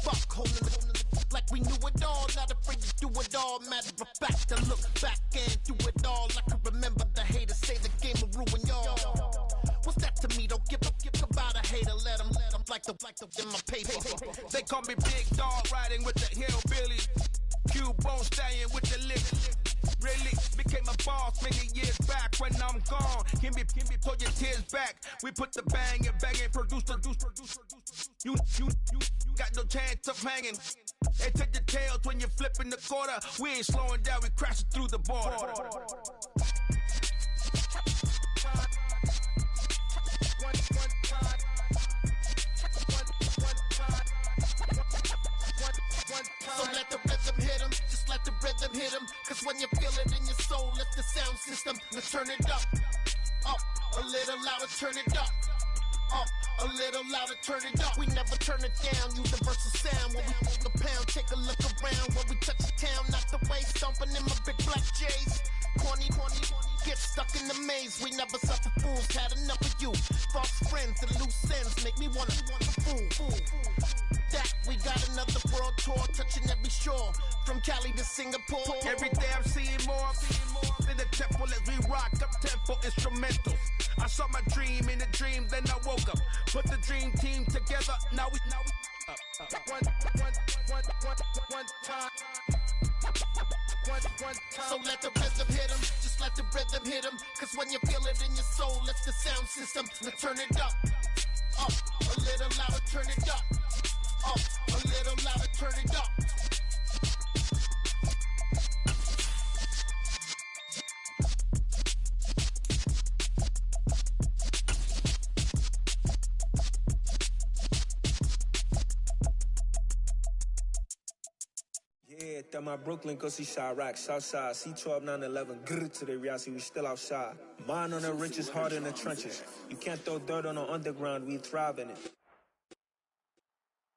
fuck, holding the like we knew it all, not afraid to do it all. Matter of fact, to look back and do it all. I can remember the haters say the game will ruin y'all. What's that to me? Don't give about a hater. Let them like the in my paper. They call me Big Dog, riding with the hillbillies. Q-Bone staying with the lick. Really became a boss many years back. When I'm gone, can be pull your tears back. We put the bang and produce. You got no chance of hanging. They take your tails when you're flipping the quarter. We ain't slowing down, we crashing through the border. So let the rhythm hit him, just let the rhythm hit him. Cause when you feel it in your soul, lift the sound system. Now turn it up, a little louder, turn it up. A little louder, turn it up. We never turn it down, universal sound. When we move the pound, take a look around. When we touch the town, not the way, stomping in my big black J's. Corny, get stuck in the maze. We never suffer fools, had enough of you. False friends and loose ends make me wanna fool. That we got another world tour, touching every shore, from Cali to Singapore. Every day I'm seeing more in the temple as we rock up tempo instrumentals. I saw my dream in a dream, then I woke up. Put the dream team together, now we So let the rhythm hit him, just let the rhythm hit him. Cause when you feel it in your soul, lift the sound system. Now turn it up, a little louder, turn it up. A little louder, turn it up. Yeah, that my Brooklyn, go see Chirac, Southside, C12, 911, grrr to the reality, we still outside. Mine on the riches, hard in the trenches. You can't throw dirt on the underground, we thrive in it.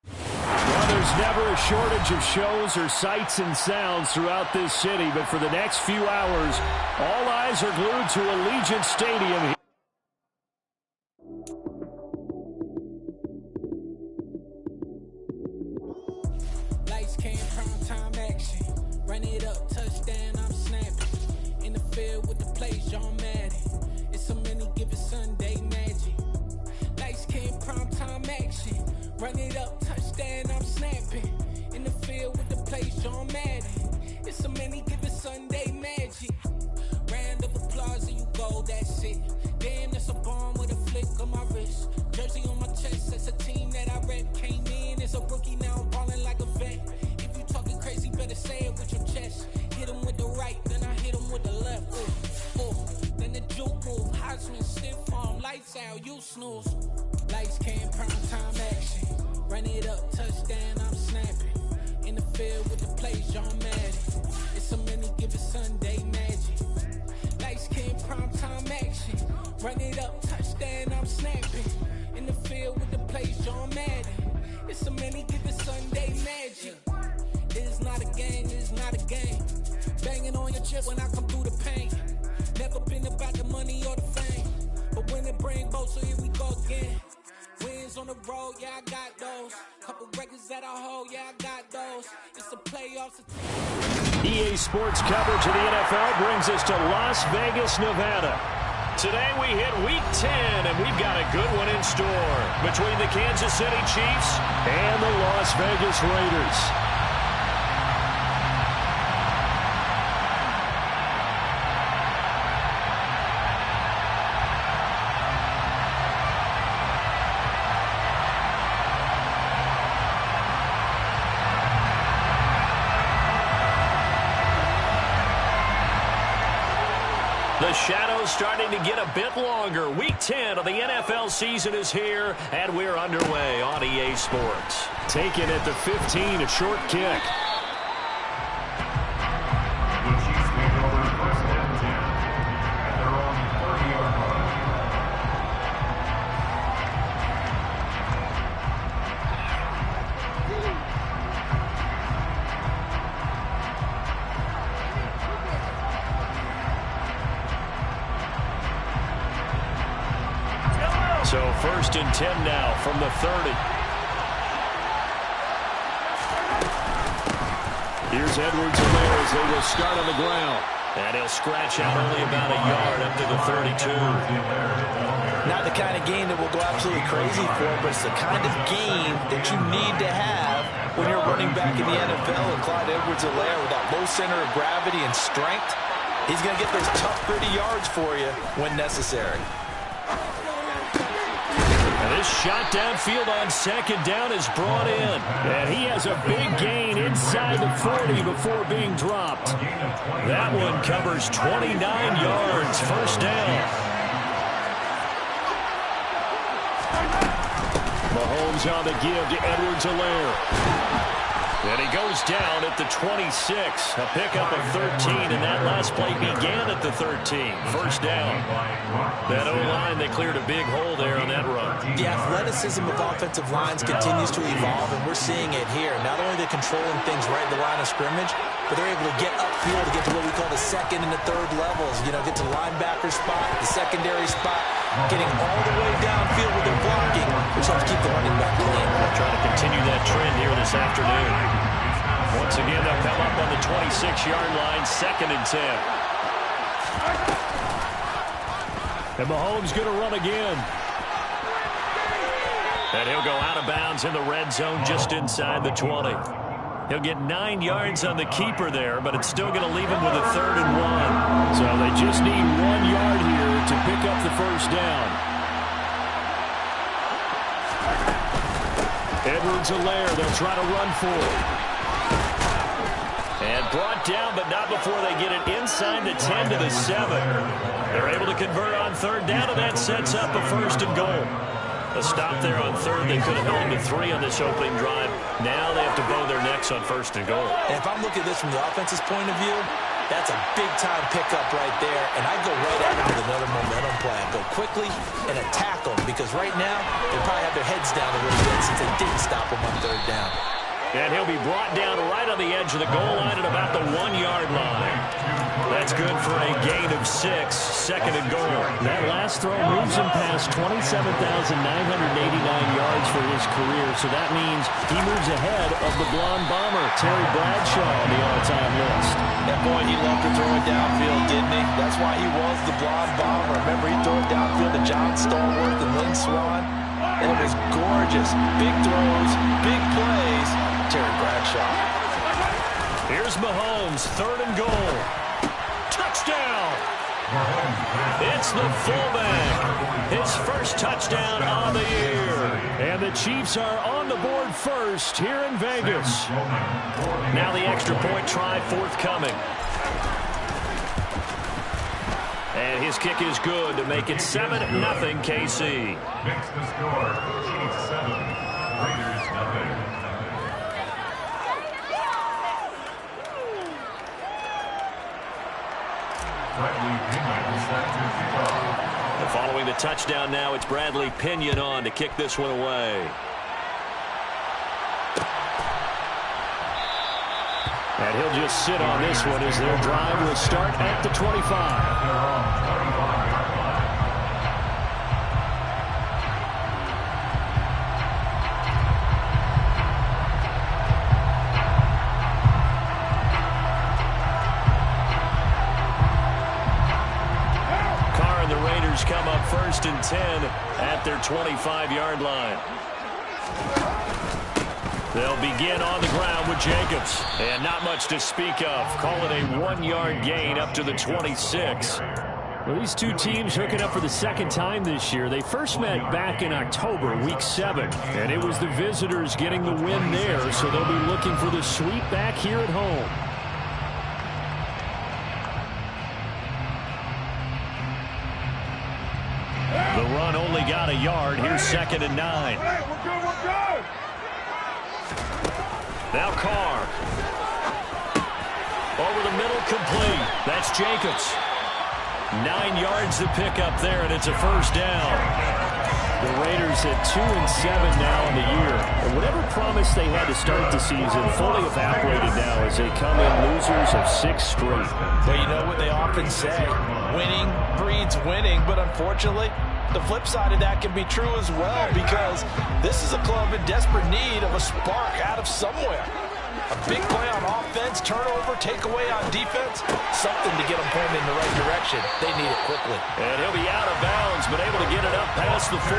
Well, there's never a shortage of shows or sights and sounds throughout this city, but for the next few hours, all eyes are glued to Allegiant Stadium. Lights came, prime time action. Run it up, touchdown, I'm snapping. In the field with the play, John Madden. It's a many given Sunday magic. Lights came, prime time action. Run it up, touchdown, I'm snapping. In the field with the play, John Madden. It's a many given Sunday magic. Round of applause and you go, that's it. Damn, that's a bomb with a flick on my wrist. Jersey on my chest, that's a team that I rep. Came in as a rookie, now I'm balling like a vet. If you talking crazy, better say it with your chest. Hit him with the right, then I hit him with the left. Then the juke move, Heisman, stiff arm, lights out, you snooze. Lights came, prime time action. Run it up, touchdown, I'm snapping. In the field with the play, John Madden. It's a many given Sunday magic. Lights came, prime time action. Run it up, touchdown, I'm snapping. In the field with the play, John Madden. It's a many given Sunday magic. It is not a game, it is not a game. Banging on your chest when I come through the pain. Never been about the money or the fame. But when it bring both, so here we go again. Wins on the road, yeah, I got those. Couple records that I hold, yeah, I got those. It's the playoffs. EA Sports coverage of the NFL brings us to Las Vegas, Nevada. Today we hit Week 10, and we've got a good one in store between the Kansas City Chiefs and the Las Vegas Raiders. The shadow's starting to get a bit longer. Week 10 of the NFL season is here, and we're underway on EA Sports. Taken at the 15, a short kick. So 1st and 10 now from the 30. Here's Edwards-Helaire as they will start on the ground. And he'll scratch out only about a yard up to the 32. Not the kind of game that will go absolutely crazy for, but it's the kind of game that you need to have when you're running back in the NFL. And Clyde Edwards-Helaire, with that low center of gravity and strength, he's going to get those tough, gritty yards for you when necessary. And this shot downfield on second down is brought in. And he has a big gain inside the 40 before being dropped. That one covers 29 yards, first down. Mahomes on the give to Edwards-Helaire. And he goes down at the 26. A pickup of 13, and that last play began at the 13. First down. That O-line, they cleared a big hole there on that run. The athleticism of offensive lines continues to evolve, and we're seeing it here. Not only are they controlling things right at the line of scrimmage, but they're able to get upfield to get to what we call the second and the third levels. You know, get to linebacker spot, the secondary spot, getting all the way downfield with their blocking, which helps keep the running back clean. They'll try to continue that trend here this afternoon. Once again, they'll come up on the 26-yard line, 2nd and 10. And Mahomes going to run again. And he'll go out of bounds in the red zone just inside the 20. He'll get 9 yards on the keeper there, but it's still going to leave him with a 3rd and 1. So they just need 1 yard here to pick up the first down. Edwards-Helaire, they'll try to run for it. And brought down, but not before they get it inside the 10 to the 7. They're able to convert on 3rd down, and that sets up a 1st and goal. A stop there on 3rd. They could have held them to 3 on this opening drive. Now they have to bow their necks on 1st and goal. And if I'm looking at this from the offense's point of view, that's a big-time pickup right there. And I go right at them with another momentum play. I go quickly and attack them, because right now they probably have their heads down a little bit since they didn't stop them on 3rd down. And he'll be brought down right on the edge of the goal line at about the 1-yard line. That's good for a gain of 6, 2nd and goal. That last throw moves him past 27,989 yards for his career, so that means he moves ahead of the blonde bomber, Terry Bradshaw, on the all-time list. That boy, he loved to throw it downfield, didn't he? That's why he was the blonde bomber. Remember, he threw it downfield to John Stallworth and Lynn Swann. And it was gorgeous. Big throws, big plays. Terry Bradshaw. Here's Mahomes, 3rd and goal. Touchdown! It's the fullback. His first touchdown on the year. And the Chiefs are on the board first here in Vegas. Now the extra point try forthcoming. And his kick is good to make it 7-0 KC. Next to score, Chiefs 7, Raiders nothing. And following the touchdown now, it's Bradley Pinion on to kick this one away. And he'll just sit on this one as their drive will start at the 25. Come up 1st and 10 at their 25-yard line. They'll begin on the ground with Jacobs. And not much to speak of. Call it a 1-yard gain up to the 26. Well, these two teams hooking up for the 2nd time this year. They first met back in October, week 7. And it was the visitors getting the win there, so they'll be looking for the sweep back here at home. The run only got a yard. Here's 2nd and 9. Now Carr. Over the middle, complete. That's Jacobs. 9 yards to pick up there, and it's a 1st down. The Raiders at 2-7 now in the year. And whatever promise they had to start the season fully evaporated now as they come in losers of 6 straight. Well, you know what they often say, winning breeds winning, but unfortunately, the flip side of that can be true as well, because this is a club in desperate need of a spark out of somewhere. A big play on offense, turnover, takeaway on defense. Something to get them pointed in the right direction. They need it quickly. And he'll be out of bounds, but able to get it up past the 45.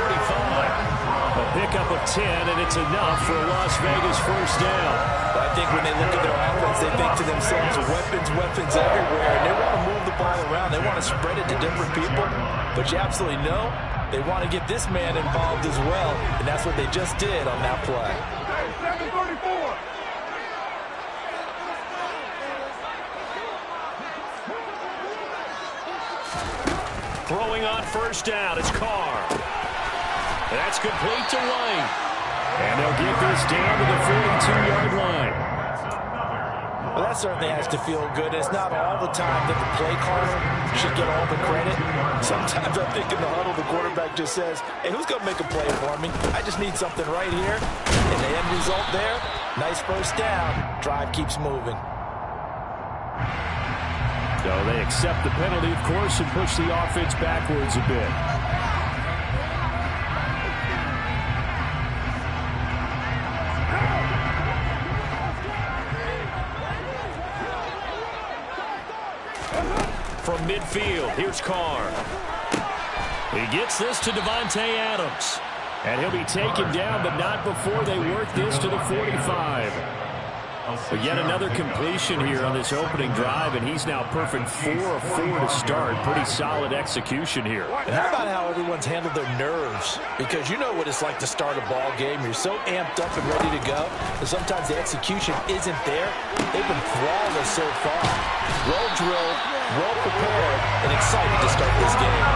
A pickup of 10, and it's enough for a Las Vegas first down. But I think when they look at their offense, they think to themselves, weapons everywhere, and they want to move the ball around. They want to spread it to different people, but you absolutely know they want to get this man involved as well, and that's what they just did on that play. 734. Throwing on first down, it's Carr. That's complete to White. And they'll get this down to the 42-yard line. Well, that certainly has to feel good. It's not all the time that the play caller should get all the credit. Sometimes I think in the huddle, the quarterback just says, hey, who's going to make a play for me? I just need something right here. And the end result there, nice first down. Drive keeps moving. So they accept the penalty, of course, and push the offense backwards a bit. From midfield, here's Carr. He gets this to Devontae Adams. And he'll be taken down, but not before they work this to the 45. But yet another completion here on this opening drive, and he's now perfect 4 of 4 to start. Pretty solid execution here. And how about how everyone's handled their nerves? Because you know what it's like to start a ball game. You're so amped up and ready to go, and sometimes the execution isn't there. They've been flawless so far. Well drilled, well prepared, and excited to start this game.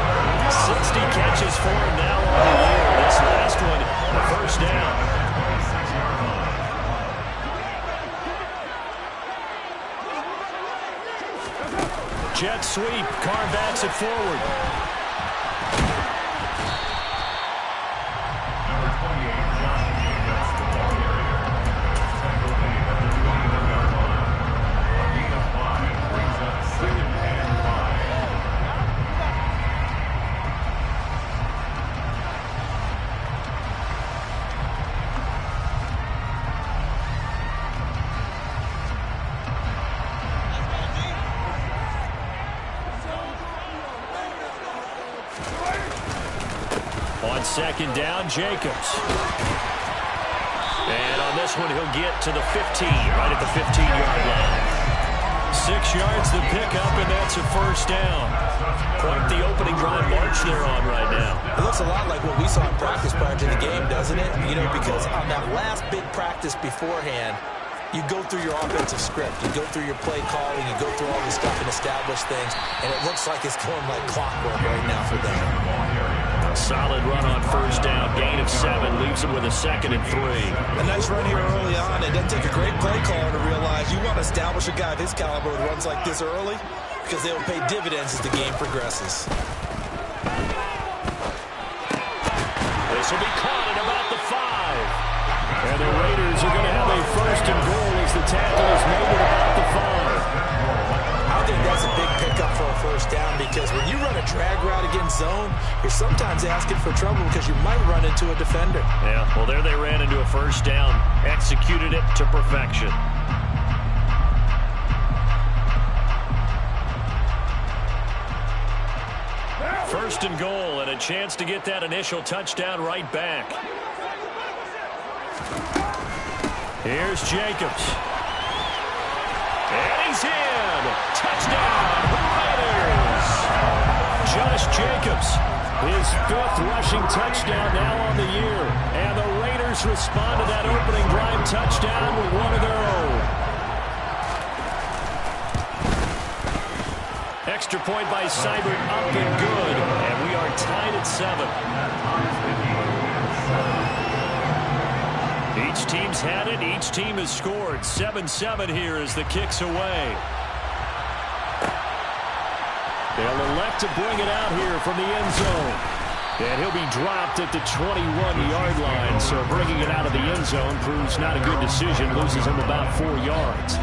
60 catches for him now on the year. This last one, the first down. Jet sweep. Carr backs it forward. On second down, Jacobs. And on this one, he'll get to the 15, right at the 15-yard line. 6 yards the pickup, and that's a first down. Quite the opening drive march they're on right now. It looks a lot like what we saw in practice prior to the game, doesn't it? You know, because on that last big practice beforehand, you go through your offensive script, you go through your play calling, you go through all this stuff and establish things, and it looks like it's going like clockwork right now for them. Solid run on first down. Gain of 7 leaves them with a 2nd and 3. A nice run here early on. It doesn't take a great play caller to realize you want to establish a guy of his caliber who runs like this early because they will pay dividends as the game progresses. This will be caught at about the 5. And the Raiders are going to have a first and goal as the tackle is made at about the 5. I think that's a big pickup for a first down because when you run a drag route against zone, you're sometimes asking for trouble because you might run into a defender. Yeah, well, there they ran into a first down, executed it to perfection. First and goal, and a chance to get that initial touchdown right back. Here's Jacobs. And he's in. Touchdown, Raiders. Josh Jacobs, his 5th rushing touchdown now on the year. And the Raiders respond to that opening drive touchdown with one of their own. Extra point by Seibert, up and good. And we are tied at 7. Each team's had it. Each team has scored. 7-7 here as the kick's away. They'll elect to bring it out here from the end zone. And he'll be dropped at the 21-yard line. So bringing it out of the end zone proves not a good decision. Loses him about 4 yards.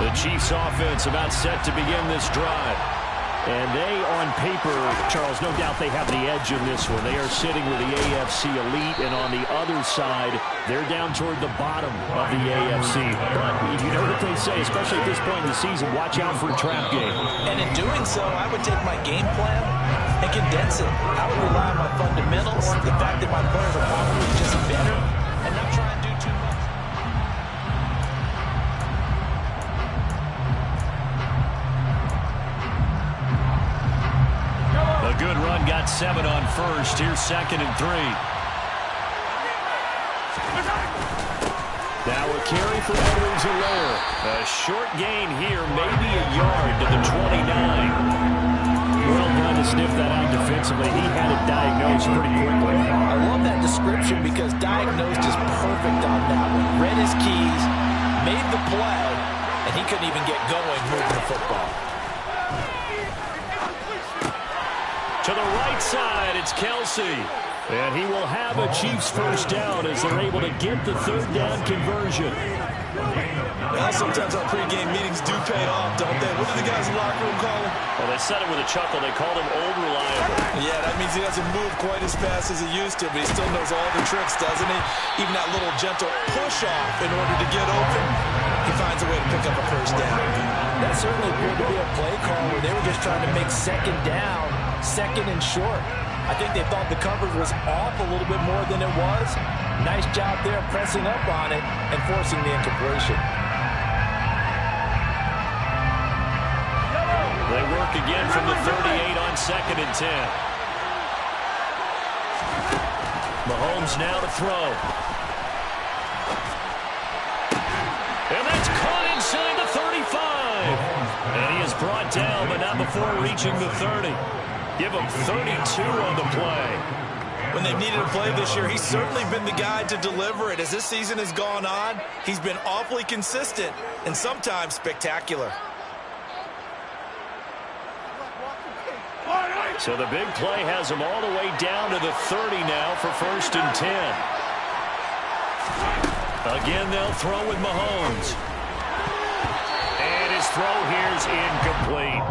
The Chiefs offense about set to begin this drive. And they, on paper, Charles, no doubt they have the edge in this one. They are sitting with the AFC elite, and on the other side, they're down toward the bottom of the AFC. But you know what they say, especially at this point in the season, watch out for a trap game. And in doing so, I would take my game plan and condense it. I would rely on my fundamentals, the fact that my players are probably just better, and not try and do too much. A good run, got 7 on first. Here's 2nd and 3. Now a carry for Edwards-Helaire. A short gain here, maybe a yard to the 29. Well done to sniff that out defensively. He had it diagnosed pretty quickly. I love that description because diagnosed is perfect on that one. Read his keys, made the play, and he couldn't even get going moving the football. To the right side, it's Kelsey. And he will have a Chiefs first down as they're able to get the 3rd down conversion. Well, sometimes our pregame meetings do pay off, don't they? What do the guys in the locker room call him? Well, they said it with a chuckle. They called him Old Reliable. Yeah, that means he doesn't move quite as fast as he used to, but he still knows all the tricks, doesn't he? Even that little gentle push-off in order to get open, he finds a way to pick up a first down. That certainly appeared to be a play call where they were just trying to make 2nd down, 2nd and short. I think they thought the coverage was off a little bit more than it was. Nice job there pressing up on it and forcing the incompletion. They work again from the 38 on 2nd and 10. Mahomes now to throw. And that's caught inside the 35. And he is brought down, but not before reaching the 30. Give him 32 on the play. When they've needed a play this year, he's certainly been the guy to deliver it. As this season has gone on, he's been awfully consistent and sometimes spectacular. So the big play has him all the way down to the 30 now for 1st and 10. Again, they'll throw with Mahomes. And his throw here's incomplete.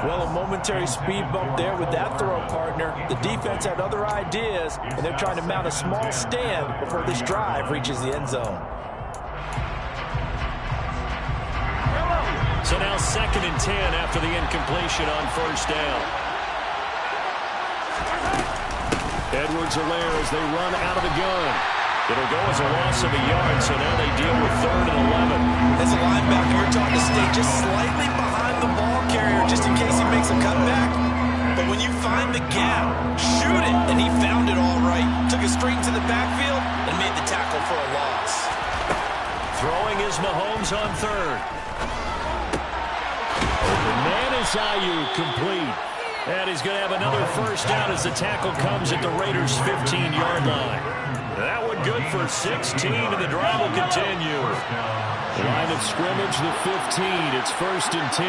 Well, a momentary speed bump there with that throw, partner. The defense had other ideas, and they're trying to mount a small stand before this drive reaches the end zone. So now 2nd and 10 after the incompletion on 1st down. Edwards-Helaire as they run out of the gun. It'll go as a loss of a yard, so now they deal with 3rd and 11. As a linebacker, you're taught to stay just slightly behind the ball carrier just in case he makes a cutback. But when you find the gap, shoot it. And he found it all right. Took it straight into the backfield and made the tackle for a loss. Throwing is Mahomes on 3rd. Open man is Ayuk, complete. And he's going to have another first down as the tackle comes at the Raiders' 15-yard line. That one good for 16, and the drive will continue. Line of scrimmage, the 15. It's 1st and 10.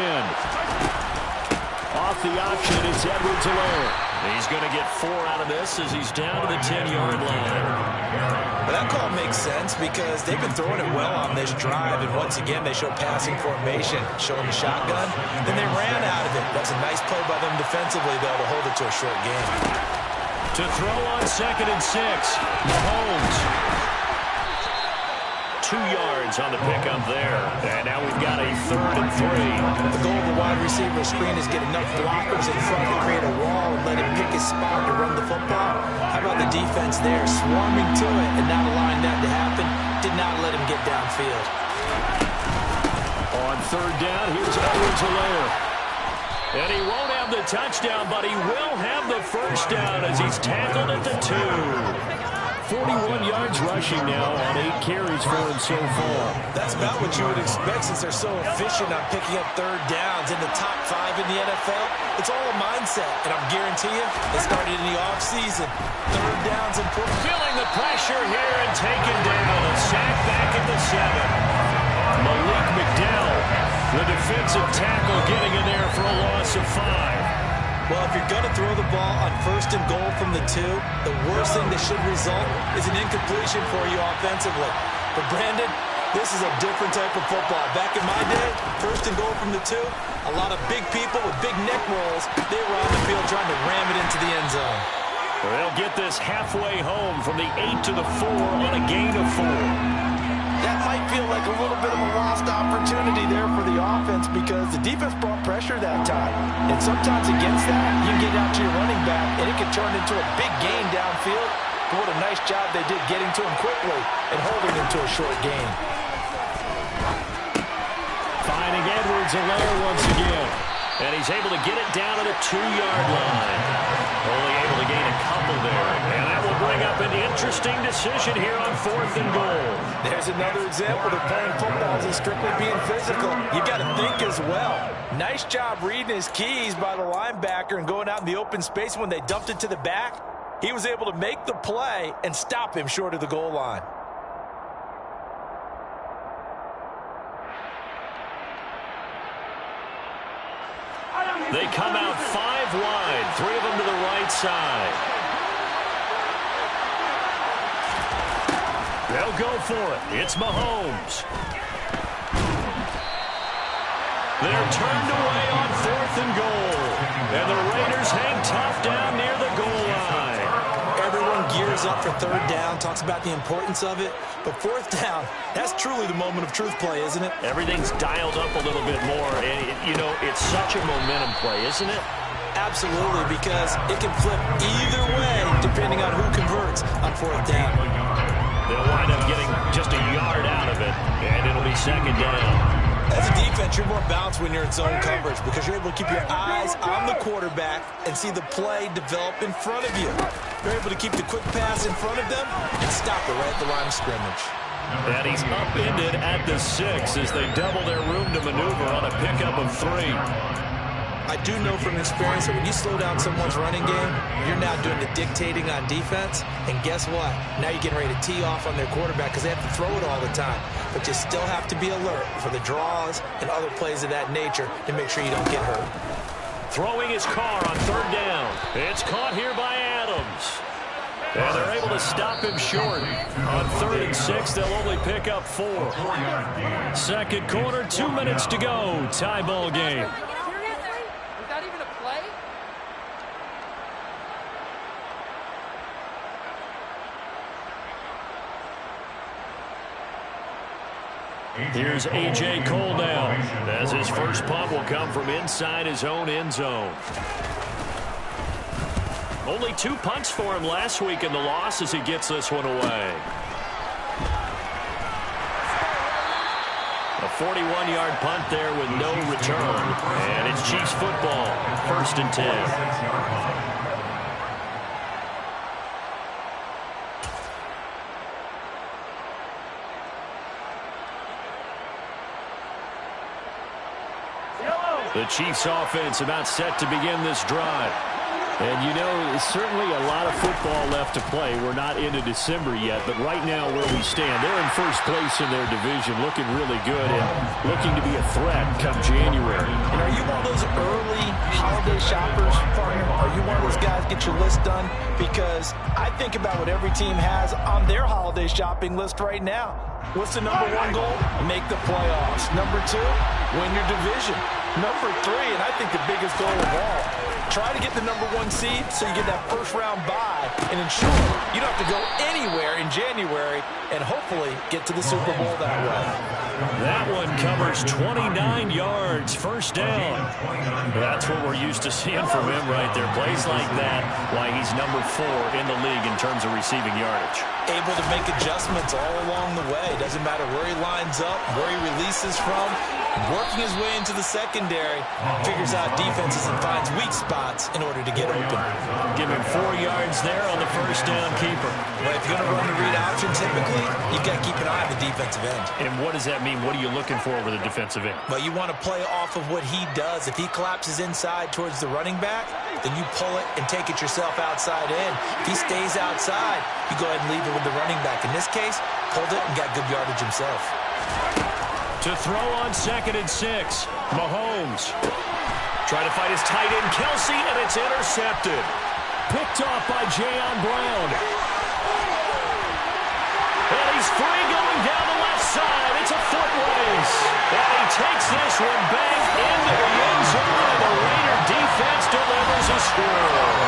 Off the option, it's Edwards-Helaire. He's going to get 4 out of this as he's down to the 10-yard line. Well, that call makes sense because they've been throwing it well on this drive, and once again they show passing formation, showing the shotgun. Then they ran out of it. That's a nice play by them defensively, though, to hold it to a short game. To throw on 2nd and 6, Mahomes. 2 yards on the pickup there. And now we've got a 3rd and 3. The goal of the wide receiver screen is get enough blockers in front to create a wall and let him pick his spot to run the football. How about the defense there, swarming to it and not allowing that to happen? Did not let him get downfield. On 3rd down, here's Edwards-Helaire. And he won't have the touchdown, but he will have the first down as he's tackled at the 2. 41 yards rushing now on 8 carries for him so far. That's about what you would expect since they're so efficient on picking up 3rd downs in the top 5 in the NFL. It's all a mindset, and I'll guarantee you, it started in the offseason. 3rd downs important. Feeling the pressure here and taken down. A sack back at the 7. Malik McDowell, the defensive tackle, getting in there for a loss of 5. Well, if you're going to throw the ball on 1st and goal from the 2, the worst thing that should result is an incompletion for you offensively. But, Brandon, this is a different type of football. Back in my day, 4th and goal from the 2. A lot of big people with big neck rolls. They were on the field trying to ram it into the end zone. They'll get this halfway home from the 8 to the 4 on a gain of 4. That might feel like a little bit of a lost opportunity there for the offense because the defense brought pressure that time. And sometimes against that, you get out to your running back, and it can turn into a big gain downfield. But what a nice job they did getting to him quickly and holding him to a short gain. Finding Edwards-Helaire once again. And he's able to get it down to the 2-yard line. Only able to gain a couple there. And that will bring up an interesting decision here on 4th and goal. There's another example that playing football isn't strictly being physical. You've got to think as well. Nice job reading his keys by the linebacker and going out in the open space. When they dumped it to the back, he was able to make the play and stop him short of the goal line. They come out 5 wide, 3 of them to the right side. They'll go for it. It's Mahomes. They're turned away on 4th and goal. And the Raiders hang tough down near the goal line. Everyone gears up for 3rd down, talks about the importance of it. But 4th down, that's truly the moment of truth play, isn't it? Everything's dialed up a little bit more. And, it's such a momentum play, isn't it? Absolutely, because it can flip either way depending on who converts on 4th down. They'll wind up getting just a yard out of it, and it'll be 2nd down. As a defense, you're more balanced when you're in zone coverage because you're able to keep your eyes on the quarterback and see the play develop in front of you. You're able to keep the quick pass in front of them and stop it right at the line of scrimmage. And he's upended at the 6 as they double their room to maneuver on a pickup of 3. I do know from experience that when you slow down someone's running game, you're now doing the dictating on defense. And guess what? Now you're getting ready to tee off on their quarterback because they have to throw it all the time. But you still have to be alert for the draws and other plays of that nature to make sure you don't get hurt. Throwing his car on 3rd down. It's caught here by Adams. And they're able to stop him short. On 3rd and 6, they'll only pick up 4. 2nd quarter, 2 minutes to go. Tie ball game. Here's A.J. Cole now, as his first punt will come from inside his own end zone. Only 2 punts for him last week in the loss as he gets this one away. A 41-yard punt there with no return. And it's Chiefs football, 1st and 10. The Chiefs offense about set to begin this drive. And, certainly a lot of football left to play. We're not into December yet, but right now where we stand, they're in first place in their division, looking really good and looking to be a threat come January. And are you one of those early holiday shoppers, partner? Are you one of those guys get your list done? Because I think about what every team has on their holiday shopping list right now. What's the number 1 goal? Make the playoffs. Number 2, win your division. Number 3, and I think the biggest goal of all, try to get the number 1 seed so you get that first-round bye and ensure you don't have to go anywhere in January and hopefully get to the Super Bowl that way. That one covers 29 yards, 1st down. That's what we're used to seeing from him right there. Plays like that, why he's number 4 in the league in terms of receiving yardage. Able to make adjustments all along the way. Doesn't matter where he lines up, where he releases from. Working his way into the secondary, figures out defenses and finds weak spots in order to get open. Give him 4 yards there on the 1st down keeper. Well, if you're going to run the read option, typically, you've got to keep an eye on the defensive end. And what does that mean? What are you looking for with the defensive end? Well, you want to play off of what he does. If he collapses inside towards the running back, then you pull it and take it yourself outside in. If he stays outside, you go ahead and leave it with the running back. In this case, pulled it and got good yardage himself. To throw on 2nd and 6, Mahomes. Trying to fight his tight end, Kelsey, and it's intercepted. Picked off by Jayon Brown. And he's free going down the left side. It's a foot race. And he takes this one back into the end zone, and the Raider defense delivers a score.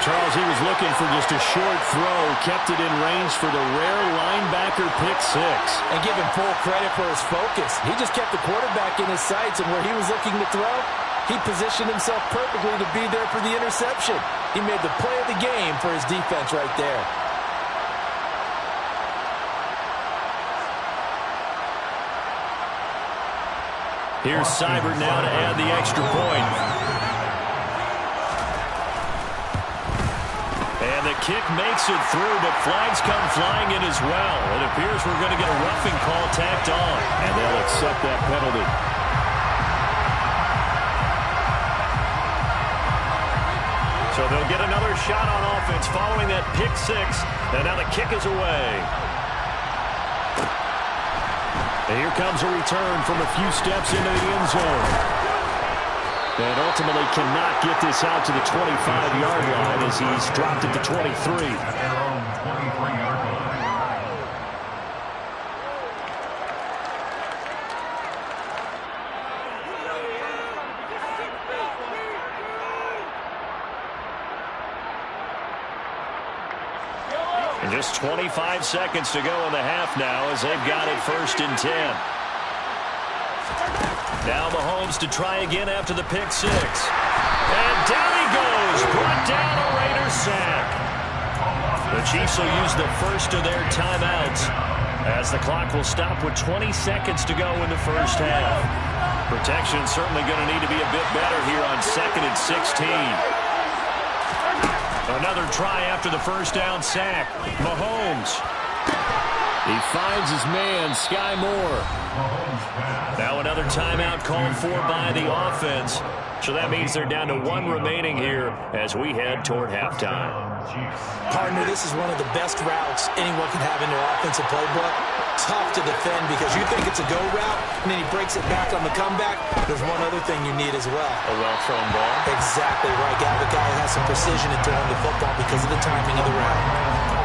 Charles, he was looking for just a short throw, kept it in range for the rare linebacker pick six. And give him full credit for his focus. He just kept the quarterback in his sights, and where he was looking to throw, he positioned himself perfectly to be there for the interception. He made the play of the game for his defense right there. Here's Seibert now to add the extra point. And the kick makes it through, but flags come flying in as well. It appears we're going to get a roughing call tacked on, and they'll accept that penalty. So they'll get another shot on offense following that pick six, and now the kick is away. And here comes a return from a few steps into the end zone. And ultimately cannot get this out to the 25-yard line as he's dropped it to 23. And just 25 seconds to go in the half now as they've got it 1st and 10. Now Mahomes to try again after the pick six. And down he goes. Brought down a Raider sack. The Chiefs will use the first of their timeouts as the clock will stop with 20 seconds to go in the first half. Protection certainly going to need to be a bit better here on 2nd and 16. Another try after the first down sack. Mahomes. He finds his man, Sky Moore. Now another timeout called for by the offense. So that means they're down to 1 remaining here as we head toward halftime. Partner, this is one of the best routes anyone can have in their offensive playbook. Tough to defend because you think it's a go route, and then he breaks it back on the comeback. There's one other thing you need as well. A well-thrown ball. Exactly right. Got the guy who has some precision in throwing the football because of the timing of the route.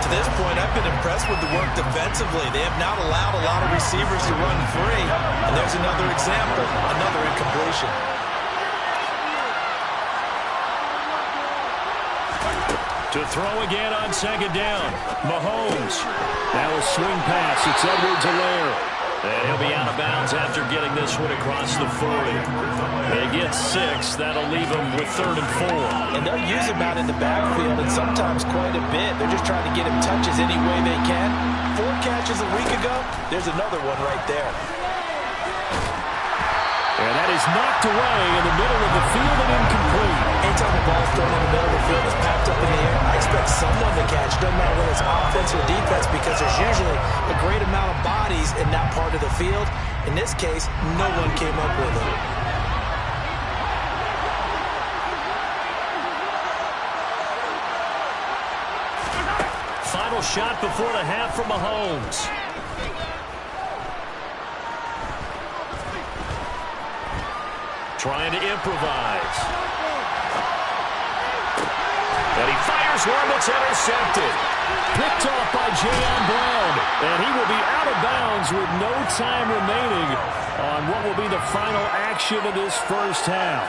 To this point, I've been impressed with the work defensively. They have not allowed a lot of receivers to run free. And there's another example, another incompletion. To throw again on 2nd down. Mahomes. Now a swing pass. It's Edwards-Helaire. And he'll be out of bounds after getting this one across the 40. They get 6. That'll leave him with 3rd and 4. And they'll use him out in the backfield, and sometimes quite a bit. They're just trying to get him touches any way they can. 4 catches a week ago. There's another one right there. And that is knocked away in the middle of the field and incomplete. Anytime the ball is thrown in the middle of the field, it's packed up in the air, I expect someone to catch. It doesn't matter whether it's offense or defense because there's usually a great amount of bodies in that part of the field. In this case, no one came up with it. Final shot before the half from Mahomes. Trying to improvise. And he fires one that's intercepted. Picked off by Jayon Brown. And he will be out of bounds with no time remaining on what will be the final action of this first half.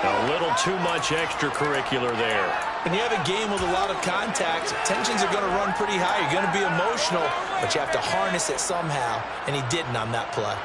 A little too much extracurricular there. When you have a game with a lot of contact, tensions are going to run pretty high. You're going to be emotional, but you have to harness it somehow. And he didn't on that play.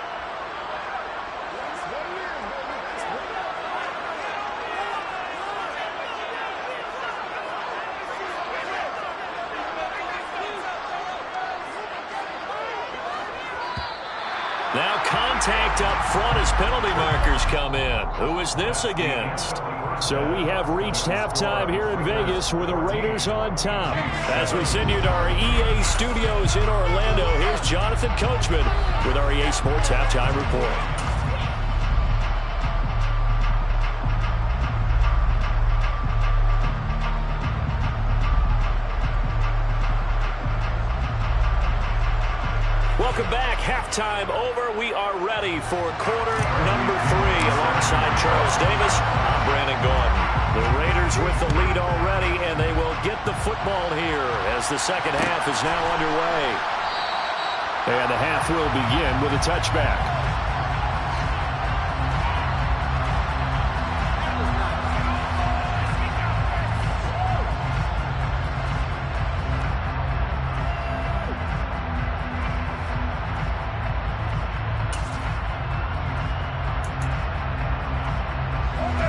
Now contact up front as penalty markers come in. Who is this against? So we have reached halftime here in Vegas with the Raiders on top. As we send you to our EA studios in Orlando, here's Jonathan Coachman with our EA Sports Halftime Report. Welcome back. Halftime over. We are ready for quarter number 3. Alongside Charles Davis, I'm Brandon Gordon. The Raiders with the lead already, and they will get the football here as the second half is now underway. And the half will begin with a touchback.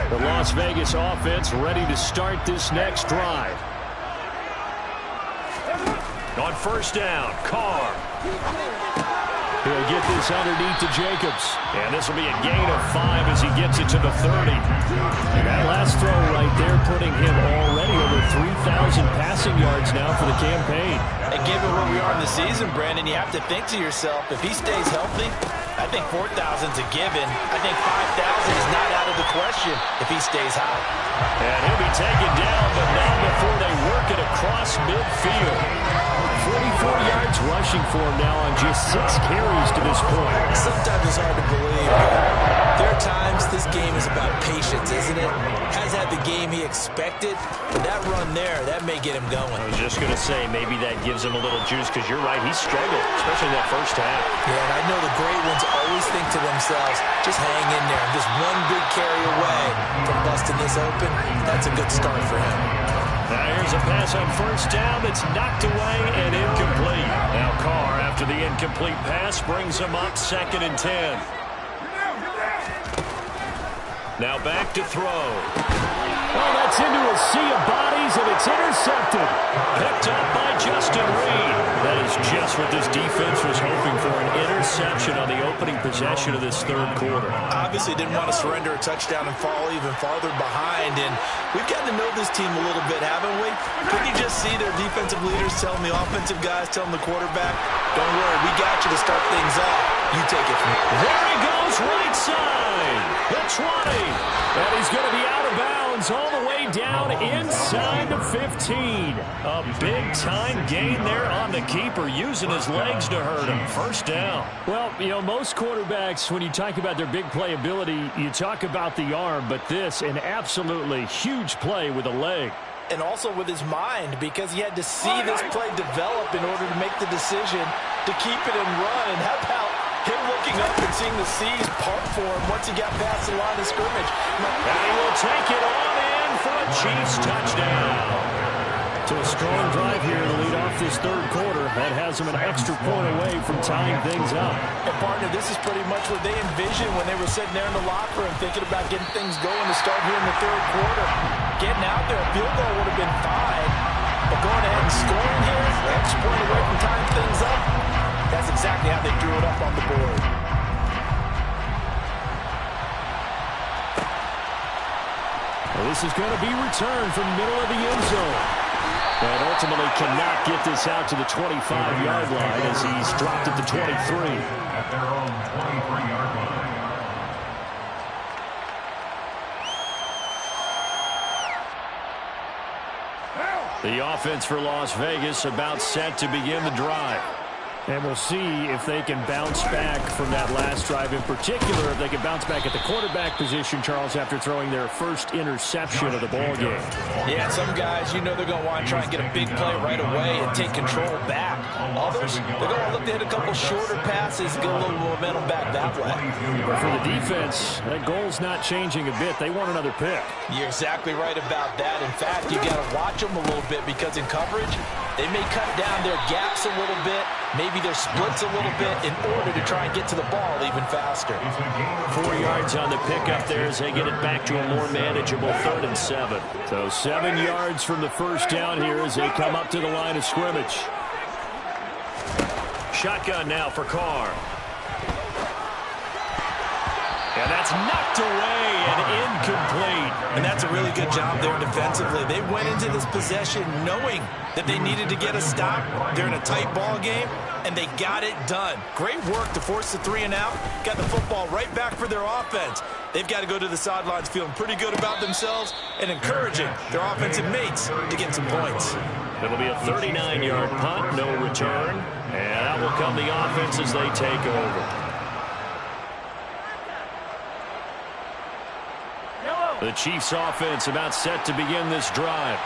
The Las Vegas offense ready to start this next drive. On first down, Carr. He'll get this underneath to Jacobs. And this will be a gain of 5 as he gets it to the 30. And that last throw right there putting him already over 3,000 passing yards now for the campaign. And given where we are in the season, Brandon, you have to think to yourself, if he stays healthy, I think 4,000's a given. I think 5,000 is not out of the question if he stays hot. And he'll be taken down, but not before they work it across midfield. 44 yards rushing for him now on just 6 carries to this point. Sometimes it's hard to believe, but there are times this game is about patience, isn't it? Has had the game he expected, but that run there, that may get him going. I was just going to say, maybe that gives him a little juice, because you're right, he struggled, especially in that first half. Yeah, and I know the great ones always think to themselves, just hang in there. Just one big carry away from busting this open. That's a good start for him. Now here's a pass on first down that's knocked away and incomplete. Now Carr, after the incomplete pass, brings him up 2nd and 10. Now back to throw. Oh, that's into a sea of bodies, and it's intercepted. Picked up by Justin Reed. That is just what this defense was hoping for, an interception on the opening possession of this third quarter. Obviously didn't want to surrender a touchdown and fall even farther behind, and we've gotten to know this team a little bit, haven't we? Couldn't you just see their defensive leaders telling the offensive guys, telling the quarterback, don't worry, we got you to start things off. You take it from here. There he goes, right side. The 20. And he's going to be out of bounds all the way down inside the 15. A big-time gain there on the keeper, using his legs to hurt him. First down. Well, you know, most quarterbacks, when you talk about their big playability, you talk about the arm, but this, an absolutely huge play with a leg. And also with his mind, because he had to see this play develop in order to make the decision to keep it and run. And how about him looking up and seeing the seas part for him once he got past the line of scrimmage? And he will take it on in for a Chiefs touchdown. So a strong drive here to lead off this third quarter. That has them an extra point away from tying things up. And partner, this is pretty much what they envisioned when they were sitting there in the locker room thinking about getting things going to start here in the third quarter. Getting out there, a field goal would have been fine. But going ahead and scoring here, extra point away from tying things up, that's exactly how they drew it up on the board. Well, this is going to be returned from the middle of the end zone. And ultimately cannot get this out to the 25-yard line as he's dropped at the 23. At their own 23-yard line. The offense for Las Vegas about set to begin the drive. And we'll see if they can bounce back from that last drive, in particular if they can bounce back at the quarterback position, Charles, after throwing their first interception of the ballgame. Yeah, some guys, you know they're going to want to try and get a big play right away and take control back. Others, they're going to look to hit a couple shorter passes, get a little momentum back that way. But for the defense, that goal's not changing a bit. They want another pick. You're exactly right about that. In fact, you got to watch them a little bit, because in coverage, they may cut down their gaps a little bit, maybe their splits a little bit, in order to try and get to the ball even faster. 4 yards on the pickup there as they get it back to a more manageable 3rd and 7. So 7 yards from the first down here as they come up to the line of scrimmage. Shotgun now for Carr. And that's knocked away and incomplete. And that's a really good job there defensively. They went into this possession knowing that they needed to get a stop. They're in a tight ball game, and they got it done. Great work to force the 3 and out. Got the football right back for their offense. They've got to go to the sidelines feeling pretty good about themselves and encouraging their offensive mates to get some points. It'll be a 39-yard punt, no return. And out will come the offense as they take over. The Chiefs offense about set to begin this drive.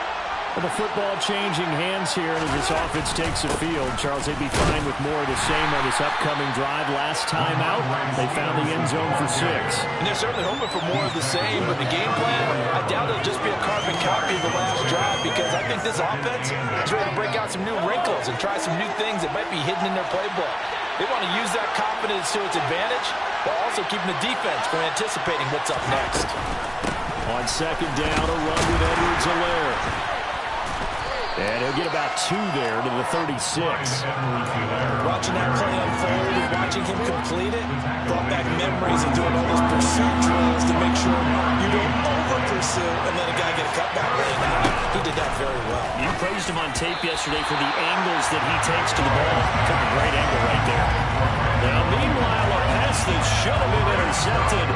Well, the football changing hands here as this offense takes the field. Charles, they'd be fine with more of the same on this upcoming drive. Last time out, they found the end zone for 6. And they're certainly hoping for more of the same, but the game plan, I doubt it'll just be a carbon copy of the last drive, because I think this offense is ready to break out some new wrinkles and try some new things that might be hidden in their playbook. They want to use that confidence to its advantage, while also keeping the defense from anticipating what's up next. On second down, a run with Edwards-Helaire. And he'll get about 2 there to the 36. Watching that play unfold and watching him complete it brought back memories of doing all those pursuit drills to make sure you don't over-pursue and let a guy get a cutback lane out. He did that very well. You praised him on tape yesterday for the angles that he takes to the ball. Took a great angle right there. Now, meanwhile, a pass that should have been intercepted,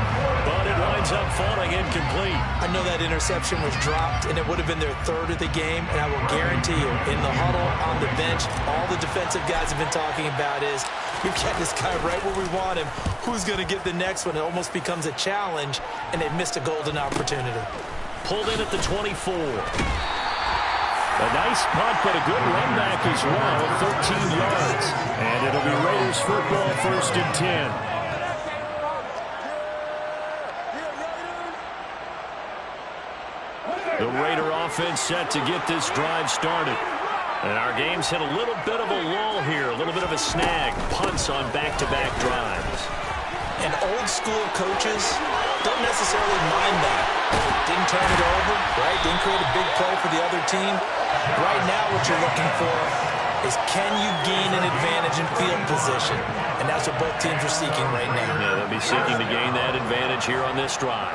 but it winds up falling incomplete. I know that interception was dropped, and it would have been their 3rd of the game, and I will guarantee you, in the huddle, on the bench, all the defensive guys have been talking about is, we've got this guy right where we want him. Who's going to get the next one? It almost becomes a challenge, and they've missed a golden opportunity. Pulled in at the 24. A nice punt, but a good run back as well, 13 yards. And it'll be Raiders football, 1st and 10. The Raider offense set to get this drive started. And our game's hit a little bit of a lull here, a little bit of a snag. Punts on back-to-back drives. And old-school coaches don't necessarily mind that. Didn't turn it over, right? Didn't create a big play for the other team. Right now what you're looking for is, can you gain an advantage in field position? And that's what both teams are seeking right now. Yeah, they'll be seeking to gain that advantage here on this drive.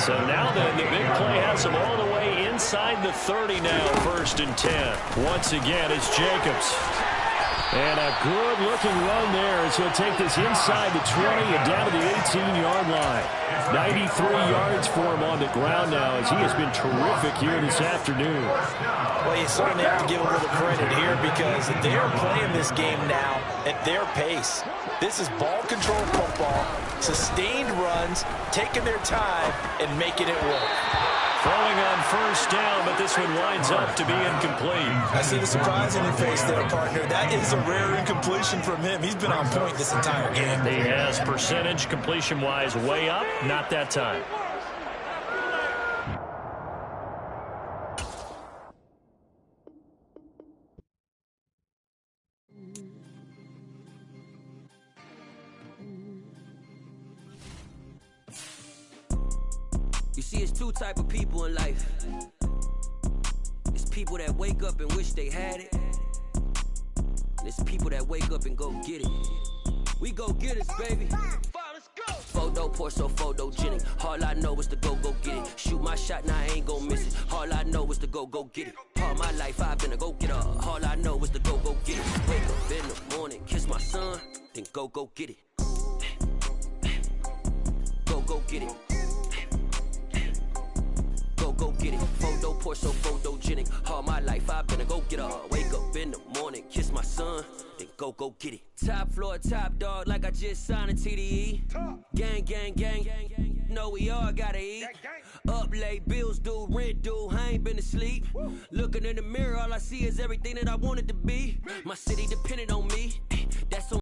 So now then, the big play has them all the way inside the 30 now, 1st and 10. Once again, it's Jacobs. And a good-looking run there as he'll take this inside the 20 and down to the 18-yard line. 93 yards for him on the ground now as he has been terrific here this afternoon. Well, you certainly have to give a little credit here because they're playing this game now at their pace. This is ball control football, sustained runs, taking their time, and making it work. Throwing on 1st down, but this one winds up to be incomplete. I see the surprise in your face there, partner. That is a rare incompletion from him. He's been on point this entire game. He has percentage completion-wise way up, not that time. You see, it's 2 type of people in life. It's people that wake up and wish they had it. And it's people that wake up and go get it. We go get it, baby. Let's go. Photo poor, so photogenic. All I know is to go get it. Shoot my shot, now I ain't gon' miss it. All I know is to go get it. All my life I've been a go-getter. All I know is to go get it. Wake up in the morning, kiss my son, then go get it. Go get it. Go get it. Photo poor, so photogenic. All my life I've been a go-getter. Wake up in the morning, kiss my son, then go get it. Top floor, top dog, like I just signed a TDE. Gang, gang, gang, gang, gang. Know we all gotta eat. Up late, bills due, rent due, I ain't been asleep. Looking in the mirror, all I see is everything that I wanted to be. My city depended on me. That's on